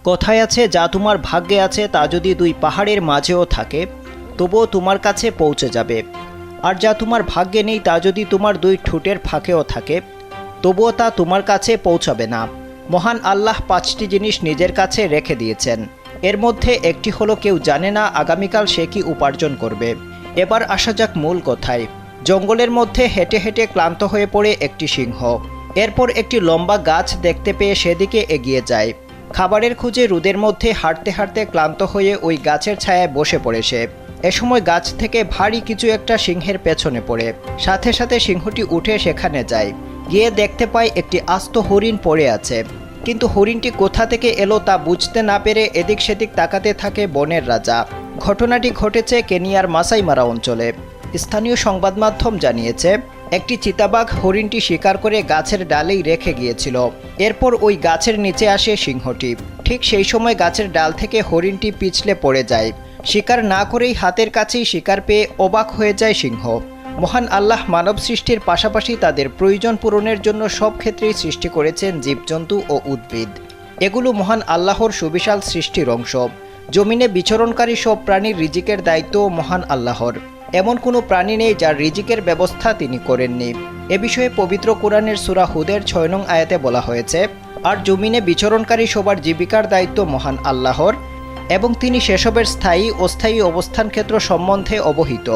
কথায় আছে, যা তোমার ভাগ্যে আছে তা যদি দুই পাহাড়ের মাঝেও থাকে তবুও তোমার কাছে পৌঁছে যাবে, আর যা তোমার ভাগ্যে নেই তা যদি তোমার দুই ঠোঁটের ফাঁকেও থাকে তবুও তা তোমার কাছে পৌঁছাবে না। মহান আল্লাহ 5টি জিনিস নিজের কাছে রেখে দিয়েছেন। এর মধ্যে একটি হলো কেউ জানে না আগামীকাল সে কি উপার্জন করবে। এবার আসা যাক মূল কথায়। জঙ্গলের মধ্যে হেঁটে হেঁটে ক্লান্ত হয়ে পড়ে একটি সিংহ। এরপর একটি লম্বা গাছ দেখতে পেয়ে সেদিকে এগিয়ে যায়। খাবারের খুঁজে রোদের মধ্যে হাঁটতে হাঁটতে ক্লান্ত হয়ে ওই গাছের ছায়ায় বসে পড়ে সে। এ সময় গাছ থেকে ভারী কিছু একটা সিংহের পেছনে পড়ে। সাথে সাথে সিংহটি উঠে সেখানে যায়। গিয়ে দেখতে পায় একটি আস্ত হরিণ পড়ে আছে, কিন্তু হরিণটি কোথা থেকে এলো তা বুঝতে না পেরে এদিক সেদিক তাকাতে থাকে বনের রাজা। ঘটনাটি ঘটেছে কেনিয়ার মাসাই মারা অঞ্চলে। স্থানীয় সংবাদ মাধ্যম জানিয়েছে, একটি চিতাবাঘ হরিণটি শিকার করে গাছের ডালেই রেখে গিয়েছিল। এরপর ওই গাছের নিচে আসে সিংহটি। ঠিক সেই সময় গাছের ডাল থেকে হরিণটি পিছলে পড়ে যায়। শিকার না করেই হাতের কাছেই শিকার পেয়ে অবাক হয়ে যায় সিংহ। মহান আল্লাহ মানব সৃষ্টির পাশাপাশি তাদের প্রয়োজন পূরণের জন্য সব ক্ষেত্রেই সৃষ্টি করেছেন জীবজন্তু ও উদ্ভিদ। এগুলো মহান আল্লাহর সুবিশাল সৃষ্টির অংশ। জমিনে বিচরণকারী সব প্রাণীর রিজিকের দায়িত্ব মহান আল্লাহর। এমন কোনো প্রাণী নেই যার রিজিকের ব্যবস্থা তিনি করেননি। এ বিষয়ে পবিত্র কোরআনের সূরা হুদের 6 নং আয়াতে বলা হয়েছে, আর জমিনে বিচরণকারী সবার জীবিকার দায়িত্ব মহান আল্লাহর, এবং তিনি সেসবের স্থায়ী অস্থায়ী অবস্থান ক্ষেত্র সম্বন্ধে অবহিত।